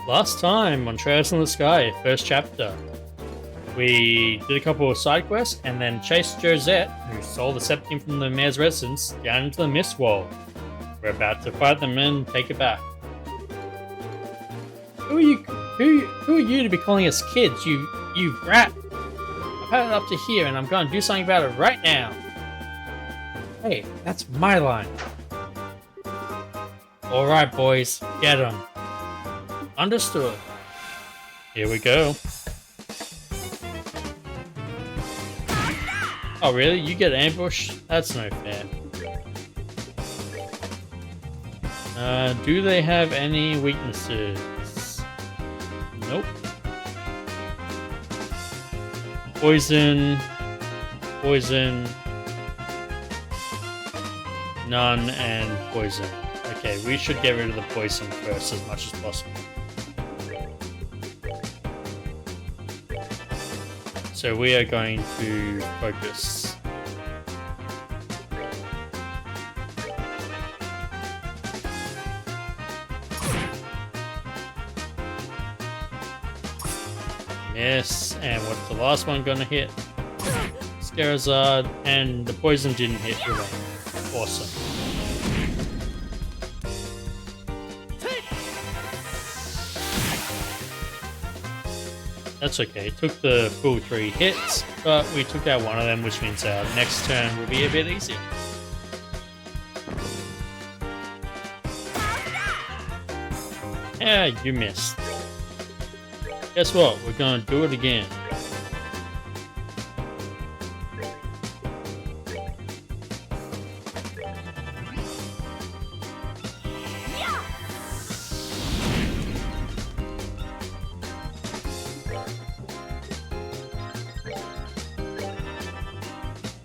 Last time on Trails in the Sky, first chapter, we did a couple of side quests and then chased Josette, who stole the septium from the mayor's residence, down into the mist wall. We're about to fight them and take it back. Who are you? Who are you to be calling us kids? You brat! I've had it up to here, and I'm going to do something about it right now. Hey, that's my line. All right, boys, get 'em. Understood. Here we go. Oh really? You get ambushed? That's no fair. Do they have any weaknesses? Nope. Poison. Poison. None and poison. Okay, we should get rid of the poison first as much as possible. So we are going to focus. Miss, and what's the last one gonna hit? Scarazard, and the poison didn't hit. Awesome. That's okay, it took the full 3 hits, but we took out one of them, which means our next turn will be a bit easier. Yeah, you missed. Guess what? We're gonna do it again.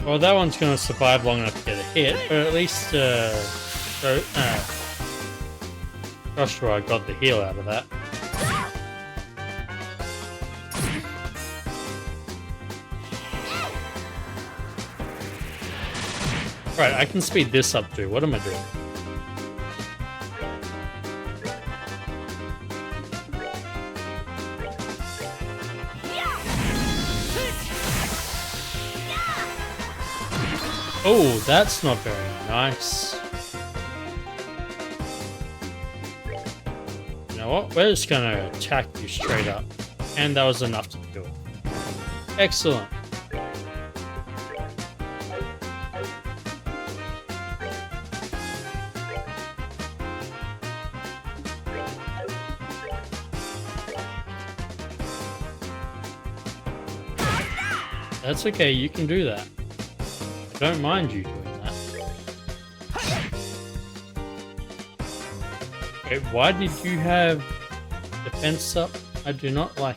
Well, that one's going to survive long enough to get a hit, but at least Joshua got the heal out of that. Right, I can speed this up too. What am I doing? Oh, that's not very nice. You know what? We're just gonna attack you straight up. And that was enough to kill it. Excellent. That's okay, you can do that. Don't mind you doing that. Okay, why did you have defense up? I do not like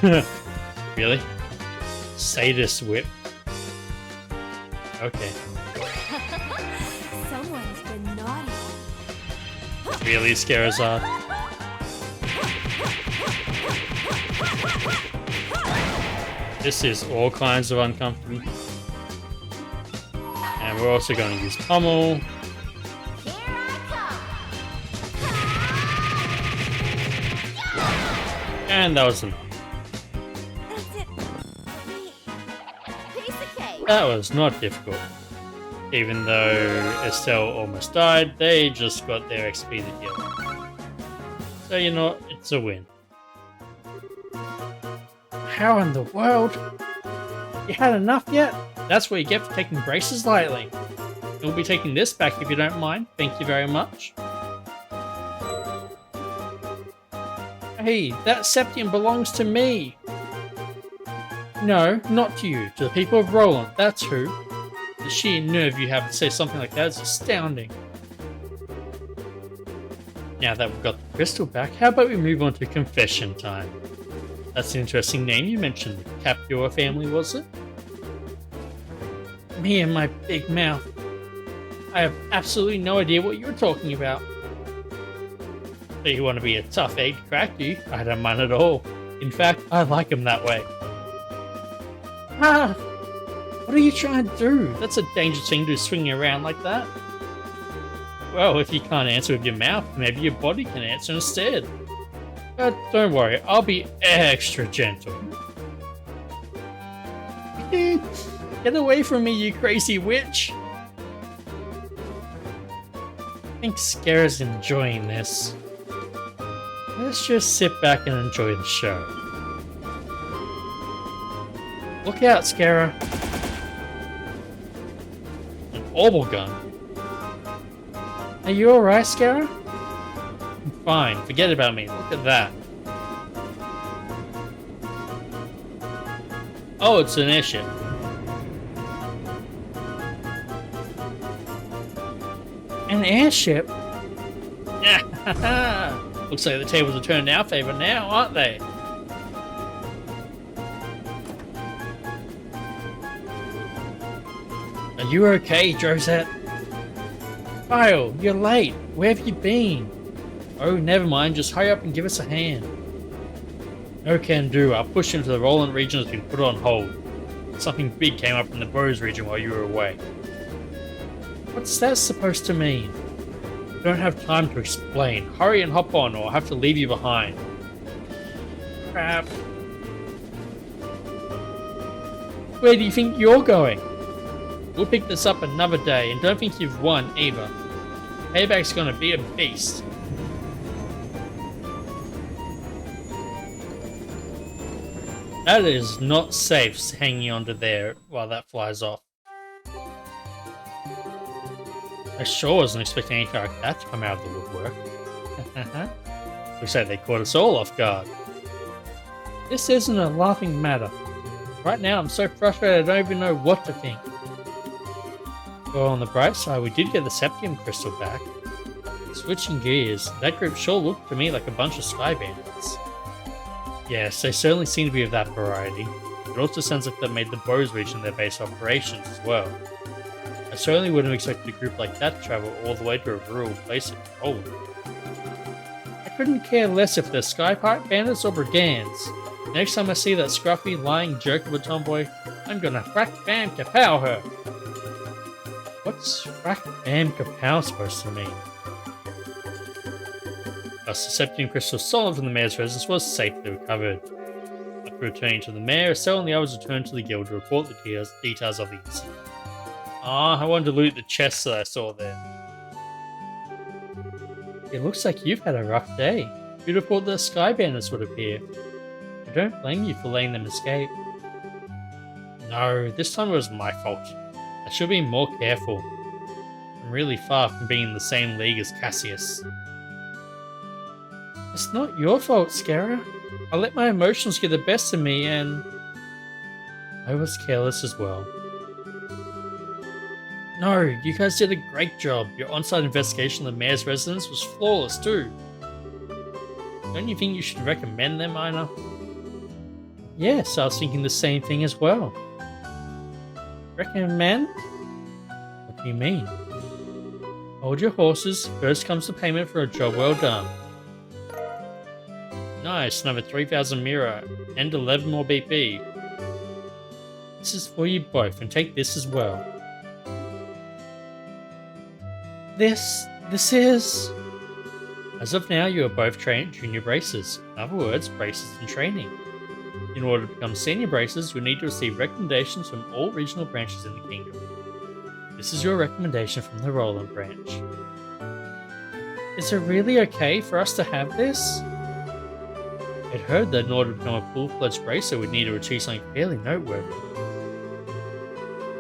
it. Really? Sadist whip. Okay. Someone's been naughty. Really, Scarazard? This is all kinds of uncomfortable. And we're also going to use Pummel. Here I come. And that was enough. That's it. Piece of cake. That was not difficult. Even though Estelle almost died, they just got their XP to heal. So you know what? It's a win. How in the world? You had enough yet? That's what you get for taking braces lightly. We'll be taking this back if you don't mind. Thank you very much. Hey, that septium belongs to me. No, not to you. To the people of Roland, that's who. The sheer nerve you have to say something like that is astounding. Now that we've got the crystal back, how about we move on to confession time? That's an interesting name you mentioned. Capua family, was it? Me and my big mouth. I have absolutely no idea what you're talking about. So you want to be a tough egg to crack, do you? I don't mind at all. In fact, I like him that way. Ah! What are you trying to do? That's a dangerous thing to swing around like that. Well, if you can't answer with your mouth, maybe your body can answer instead. But don't worry, I'll be extra gentle. Get away from me, you crazy witch! I think Scara's enjoying this. Let's just sit back and enjoy the show. Look out, Scara! An orbital gun. Are you alright, Scara? I'm fine, forget about me, look at that. Oh, it's an airship. An airship? Looks like the tables are turned in our favor now, aren't they? Are you okay, Josette? Kyle, you're late. Where have you been? Oh, never mind. Just hurry up and give us a hand. No can do. Our push into the Roland region has been put on hold. Something big came up in the Bose region while you were away. What's that supposed to mean? I don't have time to explain. Hurry and hop on, or I'll have to leave you behind. Crap. Where do you think you're going? We'll pick this up another day, and don't think you've won either. Payback's gonna be a beast. That is not safe, hanging onto there while that flies off. I sure wasn't expecting anything like that to come out of the woodwork. Looks like they caught us all off guard. This isn't a laughing matter. Right now I'm so frustrated I don't even know what to think. Well, on the bright side, we did get the Septium crystal back. Switching gears, that group sure looked to me like a bunch of sky bandits. Yes, they certainly seem to be of that variety. It also sounds like they made the Bose region their base of operations as well. I certainly wouldn't have expected a group like that to travel all the way to a rural place like Poland. I couldn't care less if they're sky pirate bandits or brigands. Next time I see that scruffy, lying jerk of a tomboy, I'm gonna frack bam kapow her! What's frack bam kapow supposed to mean? Thus, the Septium crystal stolen from the mayor's residence was safely recovered. After returning to the mayor, Estelle and the others returned to the guild to report the details of the incident. I wanted to loot the chests that I saw there. It looks like you've had a rough day. You'd have thought the Sky Bandits would appear. I don't blame you for letting them escape. No, this time it was my fault. I should be more careful. I'm really far from being in the same league as Cassius. It's not your fault, Scara. I let my emotions get the best of me and... I was careless as well. No, you guys did a great job. Your on-site investigation of the mayor's residence was flawless too. Don't you think you should recommend them, Ina? Yes, I was thinking the same thing as well. Recommend? What do you mean? Hold your horses. First comes the payment for a job well done. Nice, another 3,000 Mira and 11 more BP. This is for you both, and take this as well. This is... As of now, you are both trained junior bracers. In other words, bracers in training. In order to become senior bracers, you'll need to receive recommendations from all regional branches in the kingdom. This is your recommendation from the Roland branch. Is it really okay for us to have this? I'd heard that in order to become a full-fledged bracer, we'd need to achieve something fairly noteworthy.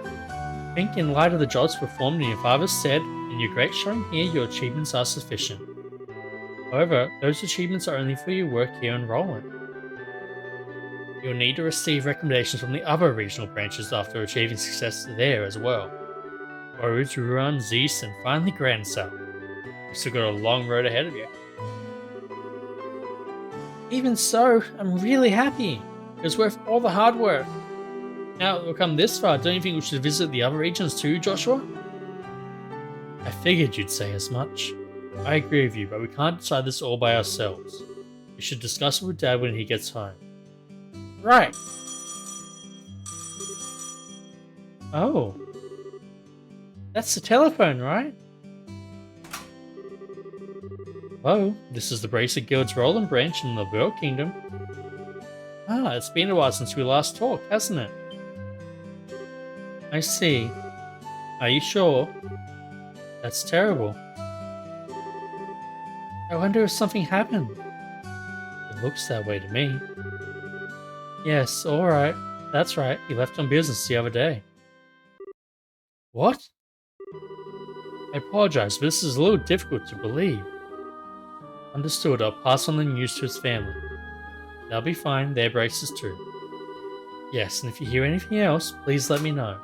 I think in light of the jobs performed in your father's stead, and your great showing here, your achievements are sufficient. However, those achievements are only for your work here in Roland. You'll need to receive recommendations from the other regional branches after achieving success there as well. Orange, Ruan, Zeus, and finally Gransel. You've still got a long road ahead of you. Even so, I'm really happy. It was worth all the hard work. Now that we've come this far, don't you think we should visit the other regions too, Joshua? I figured you'd say as much. I agree with you, but we can't decide this all by ourselves. We should discuss it with Dad when he gets home. Right. Oh. That's the telephone, right? Hello, this is the Bracer Guild's Roland branch in the World Kingdom. Ah, it's been a while since we last talked, hasn't it? I see. Are you sure? That's terrible. I wonder if something happened. It looks that way to me. Yes, alright. That's right, he left on business the other day. What? I apologize, but this is a little difficult to believe. Understood, I'll pass on the news to his family. They'll be fine, their braces too. Yes, and if you hear anything else, please let me know.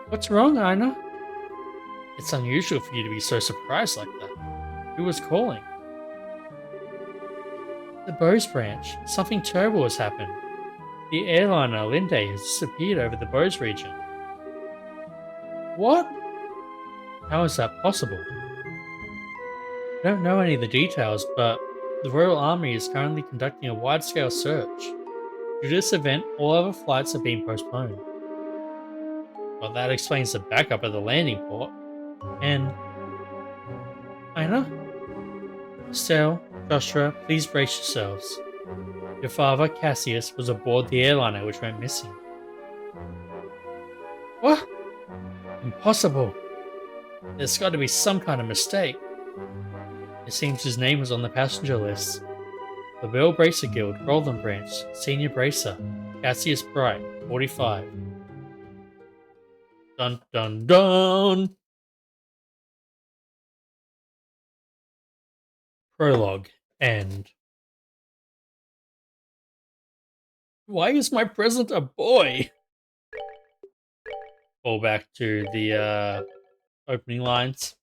What's wrong, Aina? It's unusual for you to be so surprised like that. Who was calling? The Bose branch. Something terrible has happened. The airliner Linde has disappeared over the Bose region. What? How is that possible? I don't know any of the details, but the Royal Army is currently conducting a wide-scale search. Due to this event, all other flights have been postponed. Well, that explains the backup at the landing port. And... Aina? Estelle, Joshua, please brace yourselves. Your father, Cassius, was aboard the airliner which went missing. What? Impossible. There's got to be some kind of mistake. It seems his name was on the passenger list. The Bell Bracer Guild, Roland Branch, Senior Bracer, Cassius Bright, 45. Dun dun dun! Prologue. End. Why is my present a boy? Fall back to the opening lines.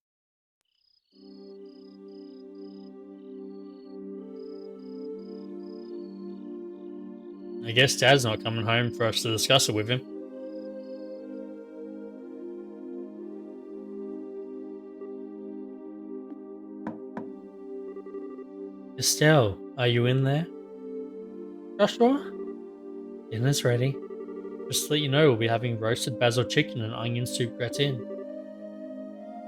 I guess Dad's not coming home for us to discuss it with him. Estelle, are you in there? Joshua? Dinner's ready. Just to let you know, we'll be having roasted basil chicken and onion soup gratin.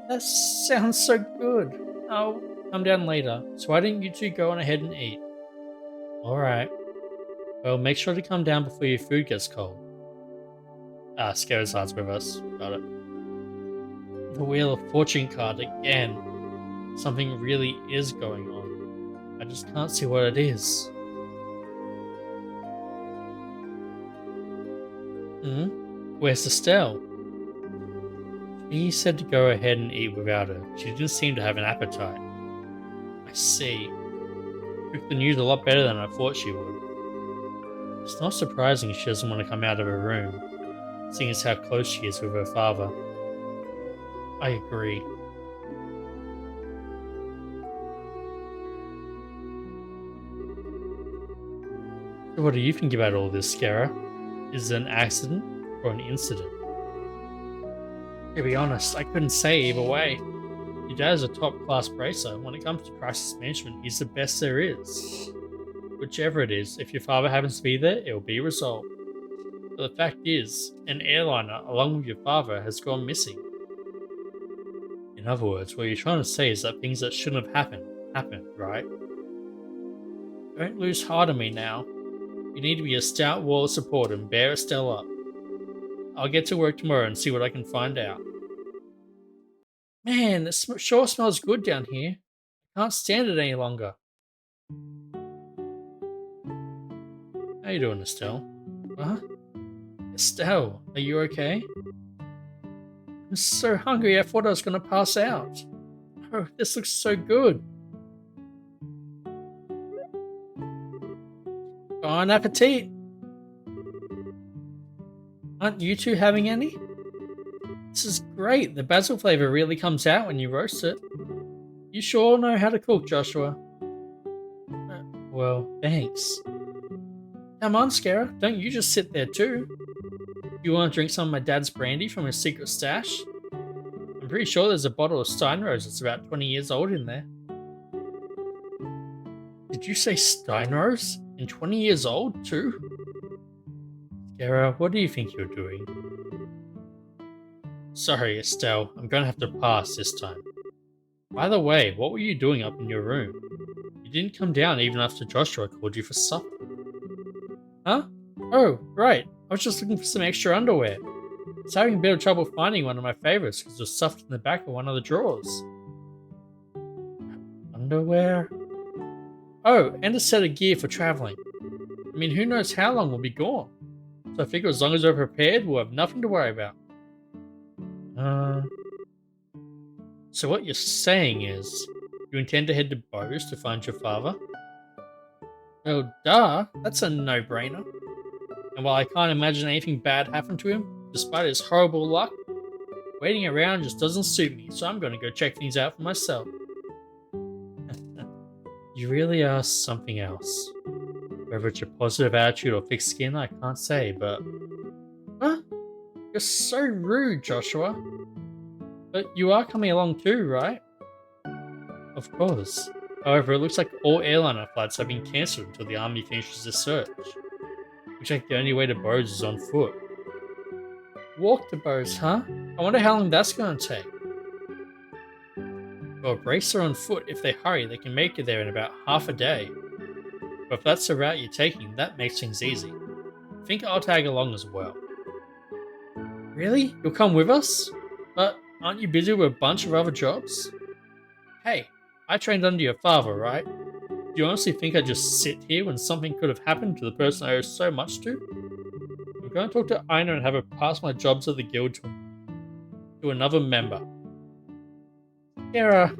That sounds so good. I'll come down later, so why don't you two go on ahead and eat? Alright. Well, make sure to come down before your food gets cold. Ah, Scare's heart's with us. Got it. The Wheel of Fortune card again. Something really is going on. I just can't see what it is. Where's Estelle? She said to go ahead and eat without her. She didn't seem to have an appetite. I see. Took the news a lot better than I thought she would. It's not surprising she doesn't want to come out of her room, seeing as how close she is with her father. I agree. So what do you think about all this, Scara? Is it an accident or an incident? To be honest, I couldn't say either way. Your dad is a top-class bracer. When it comes to crisis management, he's the best there is. Whichever it is, if your father happens to be there, it will be resolved. But the fact is, an airliner, along with your father, has gone missing. In other words, what you're trying to say is that things that shouldn't have happened, right? Don't lose heart on me now. You need to be a stout wall of support and bear Estelle up. I'll get to work tomorrow and see what I can find out. Man, it sure smells good down here. I can't stand it any longer. How you doing, Estelle? Huh? Estelle, are you okay? I'm so hungry I thought I was going to pass out. Oh, this looks so good. Bon appetit! Aren't you two having any? This is great. The basil flavor really comes out when you roast it. You sure know how to cook, Joshua. Well, thanks. Come on, Scara. Don't you just sit there too. You want to drink some of my dad's brandy from his secret stash? I'm pretty sure there's a bottle of Steinrose that's about 20 years old in there. Did you say Steinrose? And 20 years old too? Scara, what do you think you're doing? Sorry, Estelle. I'm gonna have to pass this time. By the way, what were you doing up in your room? You didn't come down even after Joshua called you for supper. Huh? Oh, right. I was just looking for some extra underwear. I was having a bit of trouble finding one of my favorites because it was stuffed in the back of one of the drawers. Underwear? Oh, and a set of gear for traveling. I mean, who knows how long we'll be gone. So I figure as long as we're prepared, we'll have nothing to worry about. So what you're saying is, you intend to head to Bose to find your father? Oh, duh. That's a no-brainer. And while I can't imagine anything bad happened to him, despite his horrible luck, waiting around just doesn't suit me, so I'm going to go check things out for myself. You really are something else. Whether it's your positive attitude or thick skin, I can't say, but... Huh? You're so rude, Joshua. But you are coming along too, right? Of course. However, it looks like all airliner flights have been cancelled until the army finishes the search. Looks like the only way to Bose is on foot. Walk to Bose, huh? I wonder how long that's going to take. Well, brace are on foot. If they hurry, they can make it there in about half a day. But if that's the route you're taking, that makes things easy. I think I'll tag along as well. Really? You'll come with us? But aren't you busy with a bunch of other jobs? Hey, I trained under your father, right? Do you honestly think I'd just sit here when something could have happened to the person I owe so much to? I'm going to talk to Aina and have her pass my jobs at the guild to another member. Skara.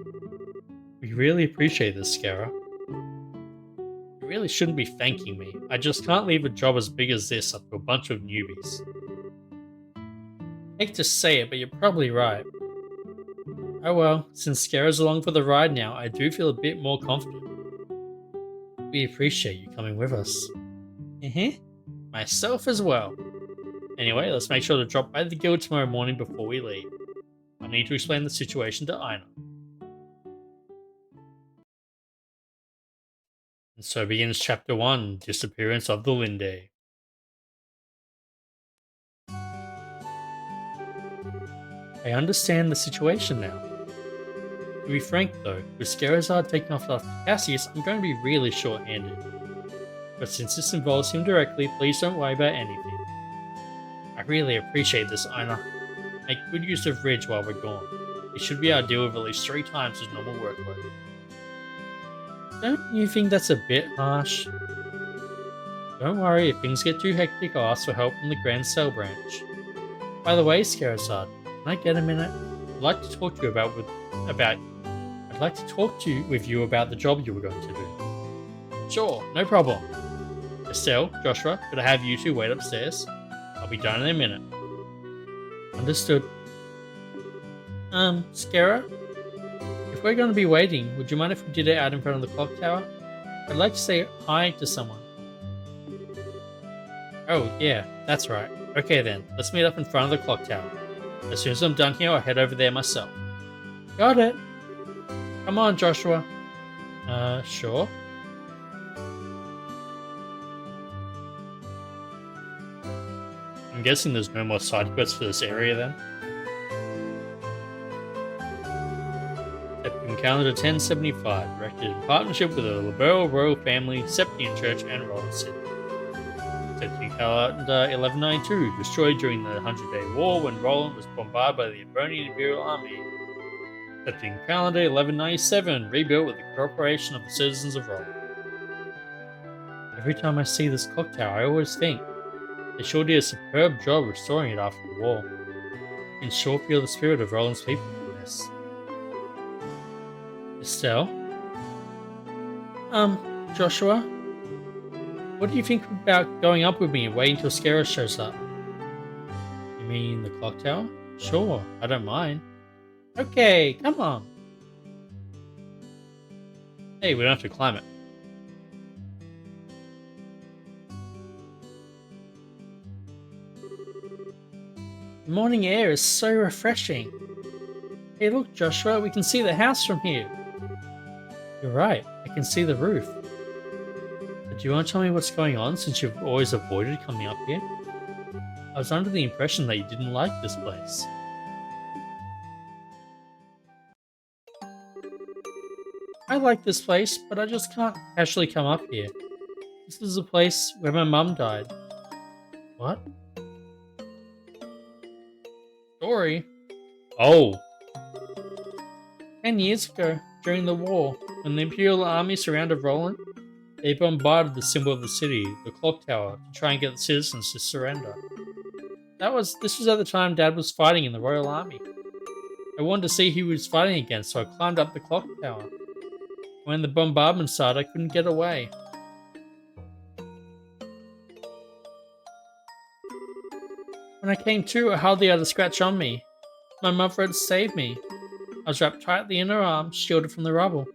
We really appreciate this, Skara. You really shouldn't be thanking me. I just can't leave a job as big as this up to a bunch of newbies. Hate to say it, but you're probably right. Oh well, since Skara's along for the ride now, I do feel a bit more confident. We appreciate you coming with us. Myself as well. Anyway, let's make sure to drop by the guild tomorrow morning before we leave. I need to explain the situation to Aina. And so begins Chapter 1, Disappearance of the Linde. I understand the situation now. To be frank though, with Scarazard taking off after Cassius, I'm going to be really short-handed. But since this involves him directly, please don't worry about anything. I really appreciate this, Aina. Make good use of Ridge while we're gone. It should be our deal with at least 3 times his normal workload. Don't you think that's a bit harsh? Don't worry, if things get too hectic, I'll ask for help from the Grand Cell branch. By the way, Scarazard, can I get a minute? I'd like to talk to you with you about the job you were going to do. Sure, no problem. Estelle, Joshua, could I have you two wait upstairs? I'll be done in a minute. Understood. Skara? If we're going to be waiting, would you mind if we did it out in front of the clock tower? I'd like to say hi to someone. Oh, yeah, that's right. Okay then, let's meet up in front of the clock tower. As soon as I'm done here, I'll head over there myself. Got it. Come on, Joshua. Sure. I'm guessing there's no more side quests for this area then. Septium Calendar 1075, erected in partnership with the Liberal Royal Family, Septium Church, and Roland City. Septium Calendar 1192, destroyed during the 100-Day War when Roland was bombarded by the Ebronian Imperial Army. Septium Calendar 1197, rebuilt with the cooperation of the citizens of Roland. Every time I see this clock tower, I always think, they sure did a superb job restoring it after the war. You can sure feel the spirit of Roland's people in this. Estelle? Joshua? What do you think about going up with me and waiting till Skara shows up? You mean the clock tower? Sure, I don't mind. Okay, come on. Hey, we don't have to climb it. The morning air is so refreshing. Hey look, Joshua, we can see the house from here. You're right, I can see the roof. But do you want to tell me what's going on since you've always avoided coming up here? I was under the impression that you didn't like this place. I like this place, but I just can't casually come up here. This is a place where my mum died. What? Story? Oh, 10 years ago, during the war, when the Imperial Army surrounded Roland, they bombarded the symbol of the city, the clock tower, to try and get the citizens to surrender. This was at the time Dad was fighting in the Royal Army. I wanted to see who he was fighting against, so I climbed up the clock tower. When the bombardment started, I couldn't get away. When I came to, I hardly had a scratch on me. My mother had saved me. I was wrapped tightly in her arms, shielded from the rubble.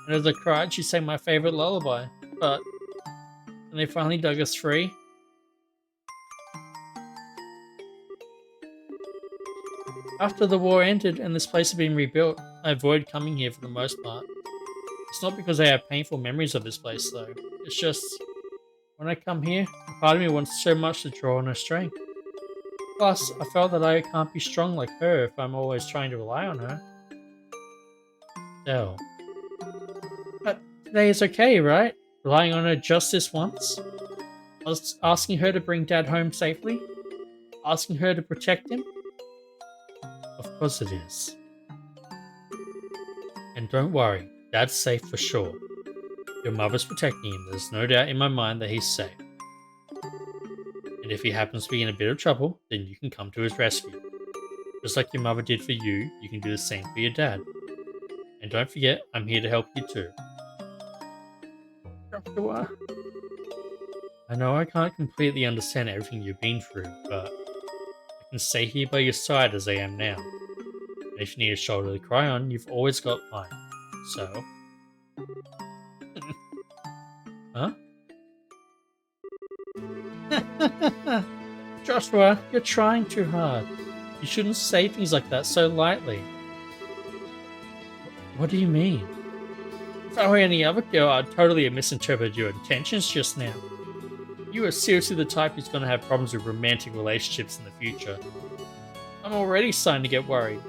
And as I cried, she sang my favourite lullaby. But when they finally dug us free, after the war ended and this place had been rebuilt, I avoided coming here for the most part. It's not because I have painful memories of this place, though. It's just, when I come here, a part of me wants so much to draw on her strength. Plus, I felt that I can't be strong like her if I'm always trying to rely on her. Still. But today is okay, right? Relying on her just this once? I was asking her to bring Dad home safely? Asking her to protect him? Of course it is. And don't worry, Dad's safe for sure. Your mother's protecting him, there's no doubt in my mind that he's safe. And if he happens to be in a bit of trouble, then you can come to his rescue. Just like your mother did for you, you can do the same for your dad. And don't forget, I'm here to help you too. Joshua, I know I can't completely understand everything you've been through, but I can stay here by your side as I am now. And if you need a shoulder to cry on, you've always got mine. So... Huh? Joshua, you're trying too hard. You shouldn't say things like that so lightly. What do you mean? If I were any other girl, I'd totally have misinterpreted your intentions just now. You are seriously the type who's going to have problems with romantic relationships in the future. I'm already starting to get worried.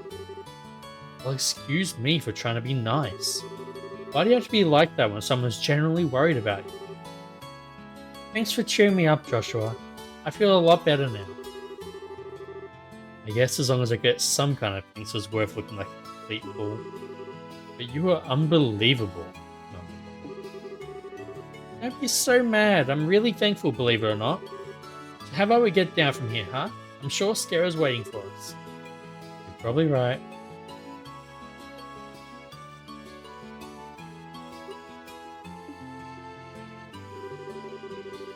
Well, excuse me for trying to be nice. Why do you have to be like that when someone's genuinely worried about you? Thanks for cheering me up, Joshua. I feel a lot better now. I guess as long as I get some kind of things, it's worth looking like a complete fool. But you are unbelievable. No. Don't be so mad. I'm really thankful, believe it or not. So how about we get down from here, huh? I'm sure Scara's waiting for us. You're probably right.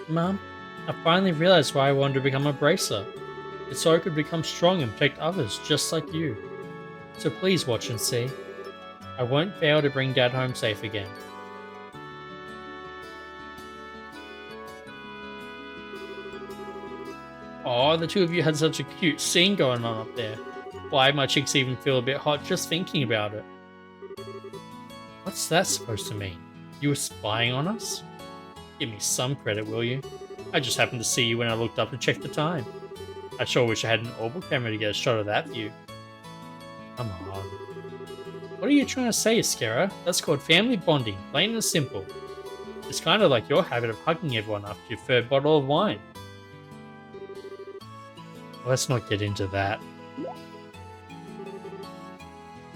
Mom, I finally realized why I wanted to become a bracer. It's so I could become strong and protect others just like you. So please watch and see. I won't fail to bring Dad home safe again. Oh, the two of you had such a cute scene going on up there. Why, my cheeks even feel a bit hot just thinking about it. What's that supposed to mean? You were spying on us? Give me some credit, will you? I just happened to see you when I looked up to check the time. I sure wish I had an orbital camera to get a shot of that view. Come on. What are you trying to say, Scara? That's called family bonding, plain and simple. It's kind of like your habit of hugging everyone after your third bottle of wine. Let's not get into that.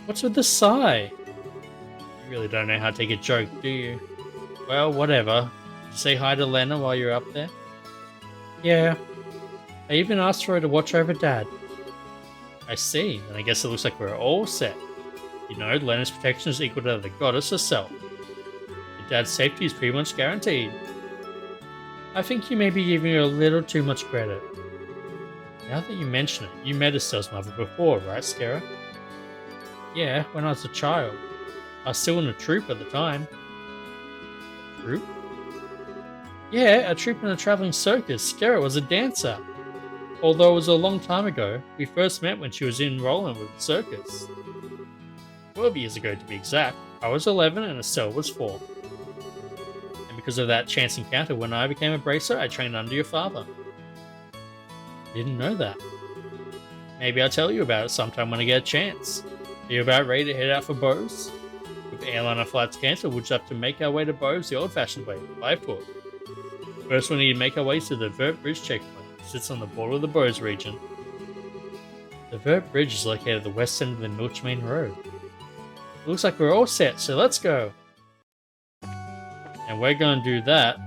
What's with the sigh? You really don't know how to take a joke, do you? Well, whatever. Did you say hi to Lena while you're up there? Yeah. I even asked for her to watch over Dad. I see, and I guess it looks like we're all set. You know, Lena's protection is equal to the goddess herself. Your dad's safety is pretty much guaranteed. I think you may be giving her a little too much credit. Now that you mention it, you met Estelle's mother before, right, Scara? Yeah, when I was a child. I was still in a troupe at the time. Troupe? Yeah, a troupe in a travelling circus. Scara was a dancer. Although it was a long time ago, we first met when she was in Roland with the circus. 12 years ago to be exact. I was 11 and Estelle was 4. And because of that chance encounter when I became a bracer, I trained under your father. Didn't know that. Maybe I'll tell you about it sometime when I get a chance. Are you about ready to head out for Bose? If airliner flights cancel, we'll just have to make our way to Boves the old-fashioned way, by foot. First, we need to make our way to the Vert Bridge checkpoint. It sits on the border of the Boves region. The Vert Bridge is located at the west end of the Milch Main Road. It looks like we're all set, so let's go! And we're going to do that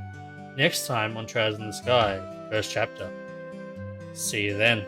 next time on Trials in the Sky, first chapter. See you then.